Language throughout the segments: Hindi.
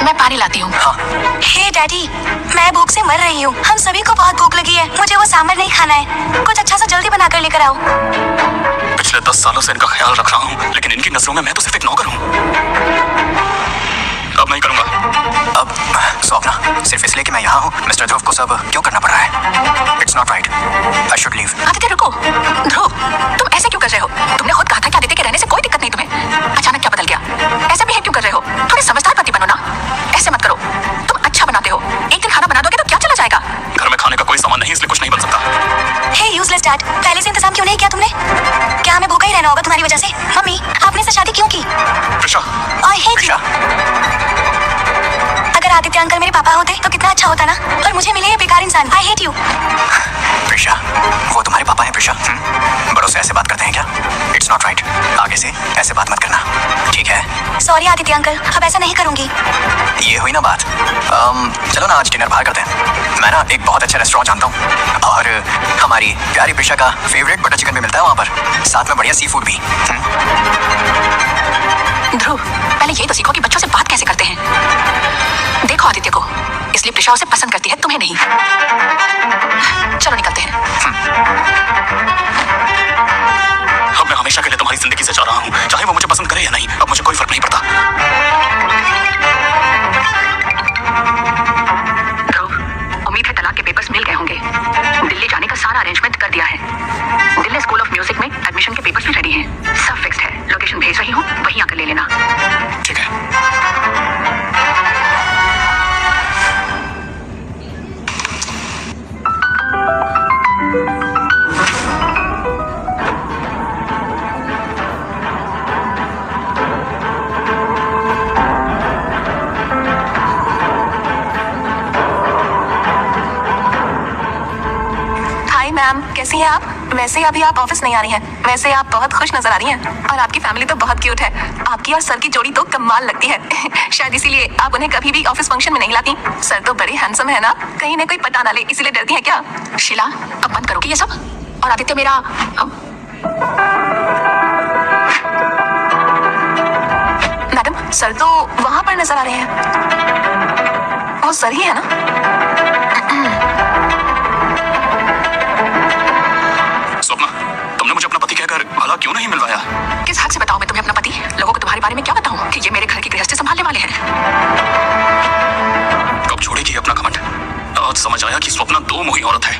मैं पानी लाती हूँ। हाँ। हे डैडी, मैं भूख से मर रही हूँ। हम सभी को बहुत भूख लगी है। मुझे वो सांभर नहीं खाना है। कुछ अच्छा सा जल्दी बनाकर लेकर आओ। पिछले 10 सालों से इनका ख्याल रख रहा हूँ, लेकिन इनकी नजरों में मैं तो सिर्फ एक नौकर हूँ। अब नहीं करूंगा। अब स्वप्ना, सिर्फ इसलिए कि मैं यहाँ हूँ मिस्टर ध्रुव को सब क्यों करना पड़ रहा है? It's not right. I should leave. Aditya रुको। ध्रुव, तुम ऐसे क्यों कर रहे हो? तुमने खुद कहा था कि आदित्य के रहने से कोई दिक्कत नहीं तुम्हें। अचानक क्या बदल गया? ऐसा बिहेव क्यों कर रहे हो? थोड़े समझदार पति बनो ना। ऐसे मत करो। तुम अच्छा बनाते हो, एक दिन खाना बना दोगे तो क्या चला जाएगा? घर में खाने का कोई सामान नहीं, इसलिए कुछ नहीं बन सकता। हे यूजलेस डैड, पहले से इंतजाम क्यों नहीं किया तुमने? क्या हमें भूखा ही रहना होगा तुम्हारी वजह से? मम्मी, आपने से शादी क्यों की? प्रिशा, आई हेट यू। अगर आदित्य अंकल मेरे पापा होते तो कितना अच्छा होता ना, और मुझे मिले ये बेकार इंसान। आई हेट यू। प्रिशा, वो तुम्हारे पापा हैं प्रिशा? बड़ों से ऐसे बात करते हैं क्या? It's not right. आगे से ऐसे बात मत करना, ठीक है? सॉरी आदित्य अंकल, अब ऐसा नहीं करूंगी। ये हुई ना बात। चलो ना आज डिनर बाहर करते हैं। मैं ना एक बहुत अच्छा रेस्टोरेंट जानता हूँ, और हमारी प्यारी प्रिशा का फेवरेट बटर चिकन भी मिलता है वहाँ पर, साथ में बढ़िया सी फूड भी। ध्रुव, पहले ये तो सीखो कि बच्चों से बात कैसे करते हैं। देखो आदित्य को, इसलिए प्रिशा उसे पसंद करती है, तुम्हें नहीं। चलो निकलते हैं। अब मैं हमेशा के लिए तुम्हारी जिंदगी से जा रहा हूँ, चाहे वो मुझे पसंद करे या नहीं। अब मुझे कोई फर्क नहीं पड़ता। ध्रुव, उम्मीद है तलाक के पेपर्स मिल गए होंगे। दिल्ली जाने का सारा अरेंजमेंट कर दिया है। दिल्ली स्कूल ऑफ म्यूजिक में एडमिशन के पेपर्स भी रेडी हैं। सब फिक्स्ड है। लोकेशन भेज रही हूँ, वहीं आकर ले लेना। ठीक है। मैम, कैसी हैं आप? वैसे अभी आप ऑफिस नहीं आ रही हैं। वैसे आप बहुत खुश नजर आ रही हैं, और आपकी फैमिली तो बहुत क्यूट है। आपकी और सर की जोड़ी तो कमाल लगती है। शायद इसीलिए आप उन्हें कभी भी ऑफिस फंक्शन में नहीं लाती। सर तो बड़े हैंडसम है ना, कहीं ना कोई पटा ना ले, इसीलिए डरती हैं क्या? शीला, अब बंद करोगी ये सब? और आदित्य मेरा मैडम, सर तो वहां पर नजर आ रहे हैं। वो सर ही है ना? स्वप्ना, तुमने मुझे अपना पति कहकर भला क्यों नहीं मिलवाया? किस हक से बताऊं मैं तुम्हें अपना पति? लोगों को तुम्हारे बारे में क्या बताऊं कि ये मेरे घर की गृहस्थी संभालने वाले हैं? कब छोड़ेगी अपना घमंड? आज समझ आया कि स्वप्ना दो मुही औरत है।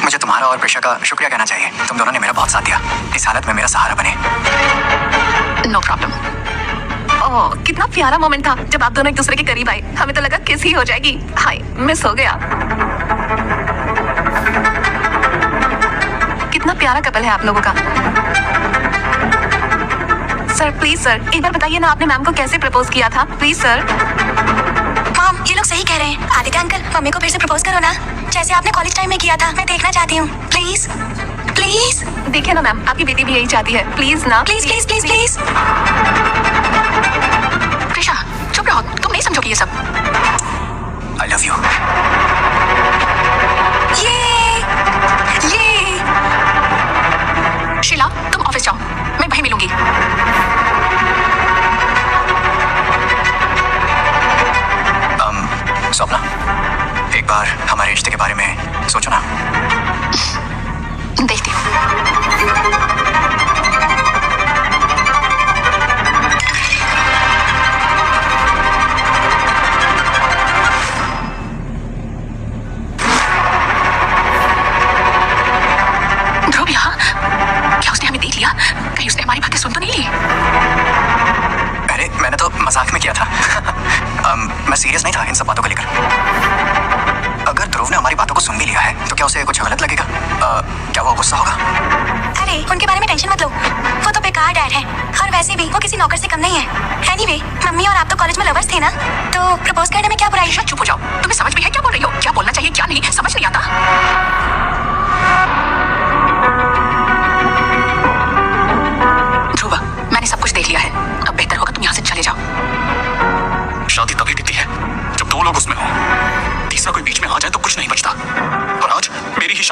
मुझे तुम्हारा और प्रिशा का शुक्रिया कहना चाहिए। तुम दोनों ने मेरा बहुत साथ दिया। इस हालत में मेरा सहारा बने। No problem. ओह, कितना प्यारा मोमेंट था जब आप दोनों एक दूसरे के करीब आए। हमें तो लगा किस ही हो जाएगी। हाय, मिस हो गया। कितना प्यारा कपल है आप लोगों का। सर प्लीज सर, एक बार बताइए ना आपने मैम को कैसे प्रपोज किया था? Please sir. मॉम, ये लोग सही कह रहे हैं। आदित्य अंकल, मम्मी को फिर से प्रपोज करो ना, जैसे आपने कॉलेज टाइम में किया था। मैं देखना चाहती हूँ। Please please. देखिए ना मैम, आपकी बेटी भी यही चाहती है। प्लीज ना, please please please please. Prisha, चुप रहो, तुम नहीं समझोगी ये सब। I love you. ये। शीला, तुम ऑफिस जाओ, मैं वहीं मिलूंगी। स्वप्ना, एक बार हमारे रिश्ते के बारे में सोचो ना। देखती हूँ। ध्रुव यहाँ? क्या उसने हमें देख लिया? कहीं उसने हमारी बातें सुन तो नहीं ली? अरे मैंने तो मजाक में किया था। मैं सीरियस नहीं था इन सब बातों को लेकर। अगर ध्रुव ने हमारी बातों को सुन भी लिया है तो क्या उसे कुछ गलत लगेगा? क्या वो गुस्सा होगा? अरे उनके बारे में टेंशन मत लो, वो तो बेकार डैड है, और वैसे भी वो किसी नौकर से कम नहीं है। एनीवे, मम्मी और आप तो कॉलेज में लवर्स थे ना, तो प्रपोज करने में क्या बुराई है? चुप हो जाओ, तुम्हें समझ भी है क्या बोल रही हो? क्या बोलना चाहिए क्या नहीं समझ नहीं आता।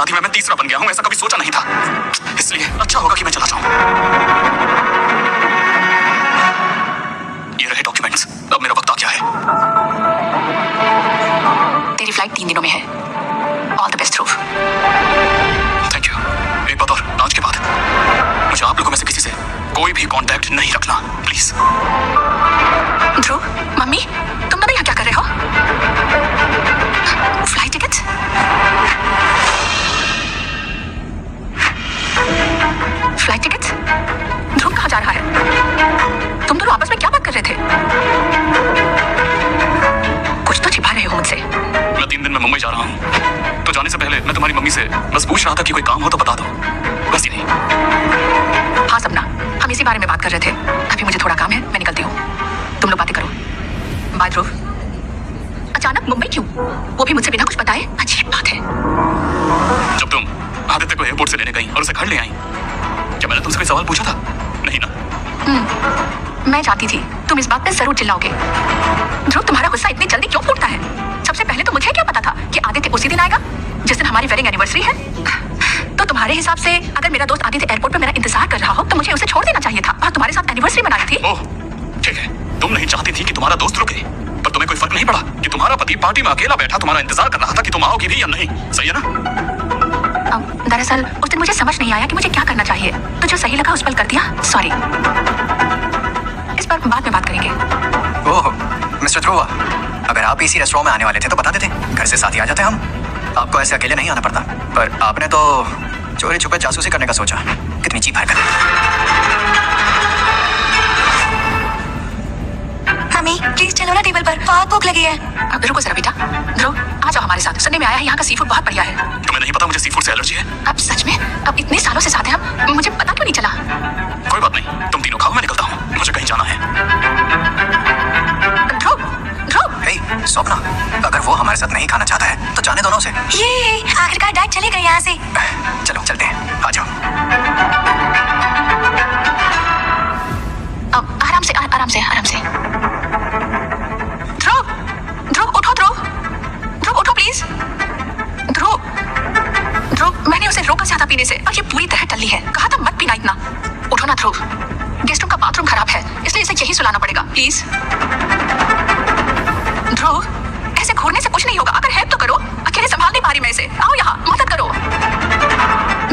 शादी में मैं तीसरा बन गया हूँ, ऐसा कभी सोचा नहीं था। इसलिए अच्छा होगा कि मैं चला जाऊं। ये रहे डॉक्यूमेंट्स, अब मेरा वक्त आ गया है। तेरी फ्लाइट 3 दिनों में है। All the best Dhruv. Thank you. एक बात और, आज के बाद मुझे आप लोगों में से किसी से कोई भी कांटेक्ट नहीं रखना, प्लीज। ध्रुव, मम्मी, तुम दोनों यहाँ क्या कर रहे हो? Flight ticket? Flight ticket? Dhruv कहाँ जा रहा है? तुम दोनों आपस में क्या बात कर रहे थे? कुछ तो छिपा रहे हो मुझसे। मैं 3 दिन में मुंबई जा रहा हूँ, तो जाने से पहले मैं तुम्हारी मम्मी से बस पूछ रहा था कि कोई काम हो तो बता दो, बस ही नहीं। हाँ सपना, हम इसी बारे में बात कर रहे थे। अभी मुझे थोड़ा काम है, मैं निकलती हूँ। तुम लोग बातें करो। बाय ध्रुव। अचानक मुंबई क्यों? वो भी मुझसे बिना कुछ बताए? अजीब बात है। जब तुम आदित्य को एयरपोर्ट से लेने गई और उसे घर ले आई, क्या मैंने तुमसे कोई सवाल पूछा था? नहीं ना? मैं जानती थी तुम इस बात पे जरूर चिल्लाओगे। ध्रुव, तुम्हारा गुस्सा इतनी जल्दी क्यों फूटता है? सबसे पहले तो मुझे क्या पता था कि आदित्य उसी दिन आएगा जिस दिन हमारी वेडिंग एनिवर्सरी है। तो तुम्हारे हिसाब से अगर मेरा दोस्त आदित्य एयरपोर्ट पे मेरा इंतजार कर रहा हो तो मुझे उसे छोड़ देना चाहिए था और तुम्हारे साथ एनिवर्सरी मनानी थी। ओह, ठीक है। तुम नहीं चाहती थी कि तुम्हारा दोस्त रुके, पर तुम्हें कोई फर्क नहीं पड़ा कि तुम्हारा पति पार्टी में अकेला बैठा तुम्हारा इंतजार कर रहा था कि तुम आओगी भी या नहीं। सही है ना? दरअसल उस दिन मुझे समझ नहीं आया कि मुझे क्या करना चाहिए, तो जो सही लगा उस पल कर दिया। सॉरी। इस पर बाद में बात करेंगे। ओह, मिस्टर ध्रुव, अगर आप इसी रेस्टोरेंट में आने वाले थे तो बता देते, घर से साथ ही आ जाते हम। आपको ऐसे अकेले नहीं आना पड़ता, पर आपने तो चोरी छुपे जासूसी करने का सोचा। कितनी चीप हरकत है। मम्मी प्लीज चलो ना टेबल पर, बहुत भूख लगी है। अब रुको जरा बेटा। ध्रुव, आ जाओ हमारे साथ। सुनने में आया है यहाँ का सी फूड बहुत बढ़िया है। तुम्हें नहीं पता मुझे सी फूड से एलर्जी है? अब सच में? अब इतने सालों से साथ हैं हम, मुझे पता क्यों नहीं चला? कोई बात नहीं, तुम तीनों खाओ, मैं निकलता हूँ, मुझे कहीं जाना है। ध्रुव, ध्रुव। हे स्वप्ना, अगर वो हमारे साथ नहीं खाना चाहता है तो जाने दो ना उसे। ये आखिरकार डैड चले गए यहाँ से। चलो चलते हैं, आ जाओ। आराम से, आराम से, आराम से। ध्रुव, ध्रुव उठो, ध्रुव, ध्रुव उठो प्लीज। ध्रुव, ध्रुव, मैंने उसे रोका था पीने से और ये पूरी तरह टल्ली है। कहा था मत पीना इतना। उठो ना ध्रुव, गेस्ट रूम का बाथरूम खराब है, इसलिए इसे यही सुलाना पड़ेगा, प्लीज। ध्रुव, ऐसे घूरने से कुछ नहीं होगा, अगर हेल्प तो करो। अकेले संभाल नहीं पा रही मैं इसे। आओ यहाँ, मदद करो।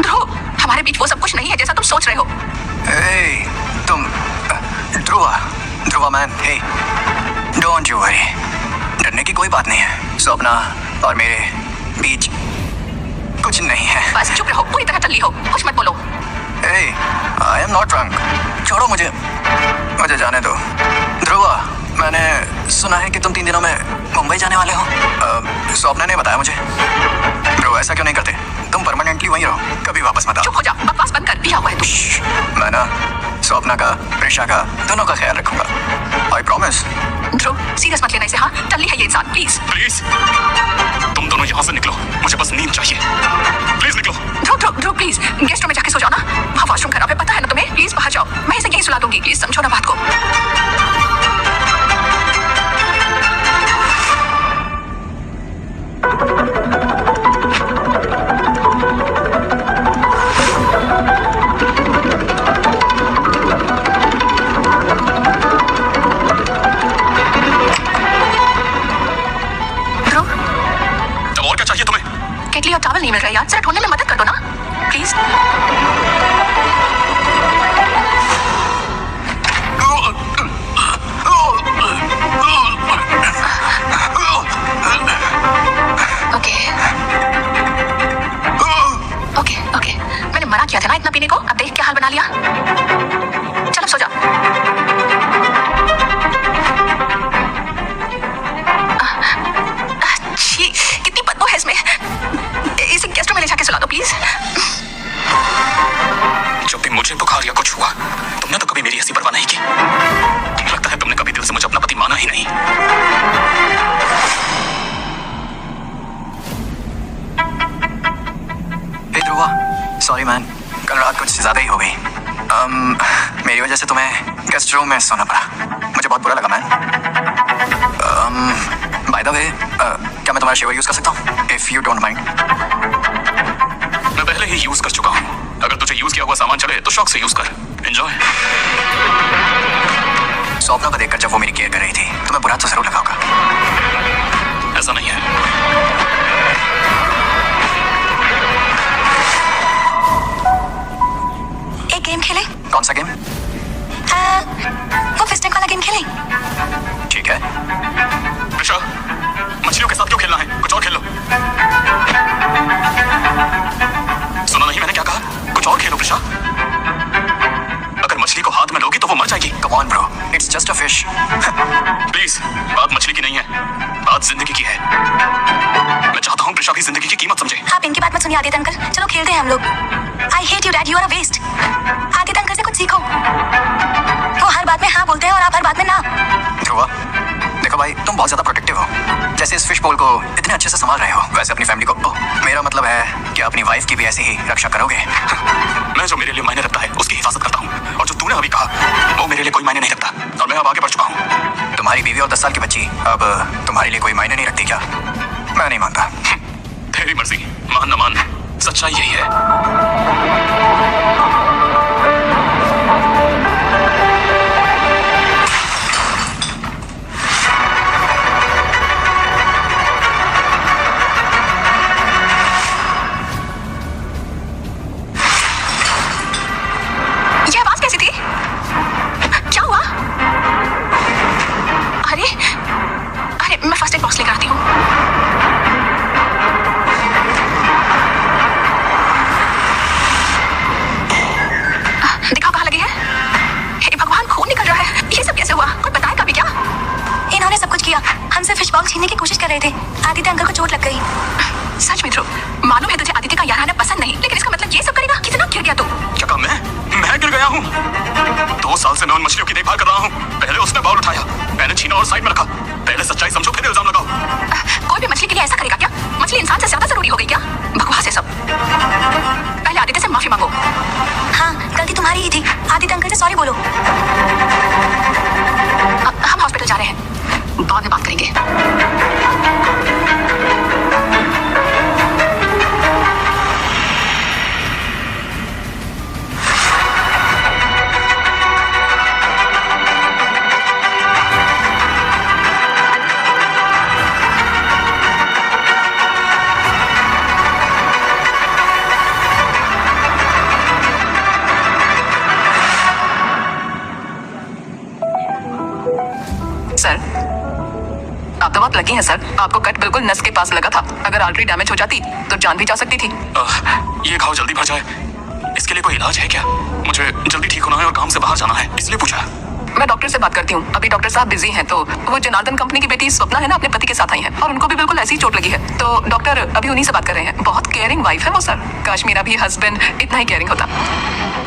ध्रुव, हमारे बीच वो सब कुछ नहीं है जैसा तुम सोच रहे हो। तुम Dhruva man, hey don't you worry, डरने की कोई बात नहीं है। स्वप्ना और मेरे बीच कुछ नहीं है। बस चुप रहो, पूरी तरह टल्ली हो, कुछ मत बोलो। आई एम नॉट ड्रंक, छोड़ो मुझे जाने दो। ध्रुवा, मैंने सुना है कि तुम 3 दिनों में मुंबई जाने वाले हो। स्वप्ना ने बताया मुझे। ध्रुव, ऐसा क्यों नहीं करते? तुम परमानेंटली वहीं रहो, कभी वापस मत आओ। चुप हो जा, बकवास बंद कर, पिया हुआ है तू। मैं ना स्वप्ना का, प्रिशा का, दोनों का ख्याल रखूंगा, आई प्रॉमिस। ध्रुव, सीरियस मत लेना इसे। हाँ, टल्ली है ये इंसान, प्लीज। प्लीज, तुम दोनों यहाँ से निकलो, मुझे बस नींद चाहिए। प्लीज निकलो। ध्रुव, ध्रुव, ध्रुव प्लीज, गेस्ट रूम में जाके सो जाओ ना। वहाँ वॉशरूम खराब है, पता है ना तुम्हें। प्लीज बाहर जाओ, मैं इसे यहीं सुला दूंगी। प्लीज समझो ना बात को। केटली और चावल नहीं मिल रहा यार, जरा ढूंढने में मदद कर दो ना प्लीज। ओके, मैंने मना किया था ना इतना पीने को, अब देख क्या हाल बना लिया। चलो सो जाओ। कितनी बदबू है इसमें। इसे गेस्ट रूम में ले जाके सुला दो प्लीज। जब भी मुझे बुखार या कुछ हुआ, तुमने तो कभी मेरी ऐसी परवाह नहीं की। लगता है तुमने कभी दिल से मुझे अपना पति माना ही नहीं। हे ध्रुवा, सॉरी मैन, कल रात कुछ ज्यादा ही हो गई। मेरी वजह से तुम्हें गेस्ट रूम में सोना पड़ा, मुझे बहुत बुरा लगा मैन। बाय द वे, क्या मैं तुम्हारा शेवर यूज कर सकता हूँ? If you don't mind. He use कर चुका हूँ। अगर तुझे यूज किया हुआ सामान चले तो शौक से यूज कर। एंजॉय। स्वप्ना को देखकर जब वो मेरी केयर कर रही थी तो मैं बुरा तो जरूर लगा होगा। ऐसा नहीं है। एक गेम खेले? कौन सा गेम? वो फिस्टिंग वाला गेम खेले? ठीक है। प्रिशा, मछलियों के साथ क्यों खेलना है? कुछ और खेल लो। सुना नहीं मैंने क्या कहा? कुछ और खेलो प्रिशा। अगर मछली को हाथ में लोगी तो वो मर जाएगी। Come on bro, it's just a fish. Please, बात मछली की नहीं है, बात जिंदगी की है। मैं चाहता हूँ प्रिशा भी जिंदगी की कीमत समझे। आप इनकी बात मत सुनिए आदित्य अंकल, चलो खेलते हैं हम लोग। I hate you dad, you are a waste. Aditya uncle से कुछ सीखो। वो हर बात में हाँ बोलते हैं और आप हर बात में ना। ध्रुवा, देखो भाई, तुम बहुत ज्यादा प्रोटेक्टिव हो। जैसे इस फिश बोल को इतने अच्छे से संभाल रहे हो, वैसे अपनी फैमिली को मेरा मतलब है कि अपनी वाइफ की भी ऐसी ही रक्षा करोगे। मैं जो मेरे लिए मायने रखता है उसकी हिफाजत करता हूँ, और जो तूने अभी कहा वो मेरे लिए कोई मायने नहीं रखता, और मैं अब आगे बढ़ चुका हूँ। तुम्हारी बीवी और 10 साल की बच्ची अब तुम्हारे लिए कोई मायने नहीं रखती क्या? मैं नहीं मानता। तेरी मर्जी, मान न मान, सच्चाई यही है। ये आवाज कैसी थी? क्या हुआ? अरे अरे, मैं फर्स्ट एड बॉक्स लेकर आती हूँ। दिखाओ कहाँ लगी है। हे भगवान, खून निकल रहा है। ये सब कैसे हुआ? कोई बताएगा भी क्या? इन्होंने सब कुछ किया, हमसे फिश बॉल छीनने की कोशिश कर रहे थे। आदित्य अंकल को चोट लग गई। सच में ध्रुव, मालूम है तुझे आदित्य का याराना पसंद नहीं, लेकिन इसका मतलब ये सब करेगा? कितना गिर गया तू? क्या कहा मैं गिर गया हूँ? 2 साल से मैं उन मछलियों की देखभाल कर रहा हूँ। पहले उसने बाउल उठाया, मैंने छीना और साइड में रखा। पहले सच्चाई समझो, फिर इल्जाम लगाओ। कोई भी मछली के लिए ऐसा करेगा क्या? मछली इंसान से ज्यादा जरूरी हो गई क्या? बकवास है सब। पहले आदित्य से माफी मांगो। हाँ, गलती तुम्हारी ही थी। आदित्य अंकल से सॉरी बोलो। हम हॉस्पिटल जा रहे हैं, बाद में बात करेंगे। सर, आप तो बहुत लकी हैं सर। आपको कट बिल्कुल नस के पास लगा था। अगर आर्टरी डैमेज हो जाती तो जान भी जा सकती थी। ये घाव जल्दी भर जाए, इसके लिए कोई इलाज है क्या? मुझे जल्दी ठीक होना है और काम से बाहर जाना है, इसलिए पूछा। मैं डॉक्टर से बात करती हूँ। अभी डॉक्टर साहब बिजी हैं, तो वो जनार्दन कंपनी की बेटी स्वप्ना है ना, अपने पति के साथ आई है और उनको भी बिल्कुल ऐसी ही चोट लगी है। तो डॉक्टर अभी उन्हीं से बात कर रहे हैं। बहुत केयरिंग वाइफ है वो सर। काश मेरा भी हस्बैंड इतना ही केयरिंग होता।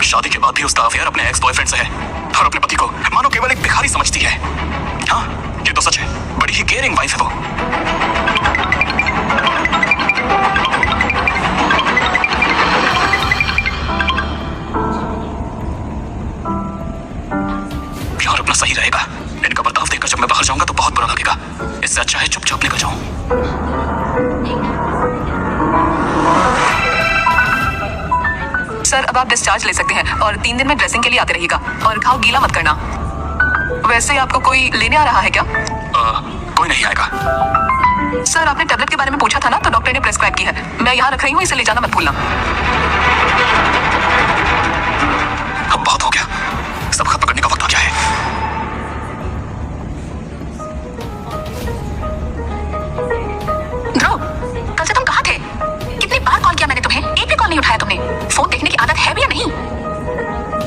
शादी के बाद भी उसका अफेयर अपने एक्स बॉयफ्रेंड से है, और अपने पति को मानो केवल एक भिखारी समझती है। हाँ, ये तो सच है, बड़ी ही केयरिंग वाइफ है वो। प्यार अपना सही रहेगा। इनका बर्ताव देखकर जब मैं बाहर जाऊंगा तो बहुत बुरा लगेगा। इससे अच्छा है चुपचाप निकल जाऊं। सर, अब आप डिस्चार्ज ले सकते हैं और 3 दिन में ड्रेसिंग के लिए आते रहिएगा, और घाव गीला मत करना। वैसे आपको कोई लेने आ रहा है क्या? कोई नहीं आएगा। सर, आपने टैबलेट के बारे में पूछा था ना, तो डॉक्टर ने प्रेस्क्राइब की है। मैं यहाँ रख रही हूँ, इसे ले जाना मत भूलना। अब बहुत हो गया, सब हाथ पकड़ने का वक्त आ गया है। ध्रुव, कल से तुम कहाँ थे? कितनी बार कॉल किया मैंने तुम्हें, एक भी कॉल नहीं उठाया तुमने। फोन देखने की आदत है भी या नहीं?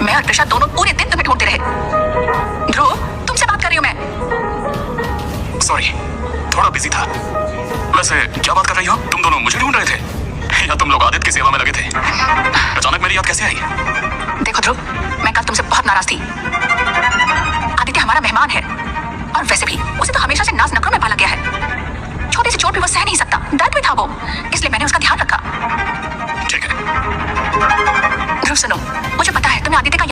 मैं और त्रिशा दोनों पूरे दिन तुम्हें ढूंढते रहे। ध्रुव, तुमसे बात कर रही हूँ मैं। सॉरी, थोड़ा बिजी था। वैसे क्या बात कर रही हो? तुम दोनों मुझे ढूंढ रहे थे या तुम लोग आदित्य की सेवा में लगे थे? अचानक मेरी याद कैसे आई? देखो ध्रुव, मैं कल तुमसे बहुत नाराज थी। आदित्य हमारा मेहमान है, और वैसे भी उसे तो हमेशा से नाज नखरों में पाला गया है। छोटी सी चोट भी वो सह नहीं सकता, दर्द भी था वो, इसलिए मैंने उसका ध्यान रखा। ठीक है। ध्रुव सुनो, मुझे पता है तुम्हें आदित्य का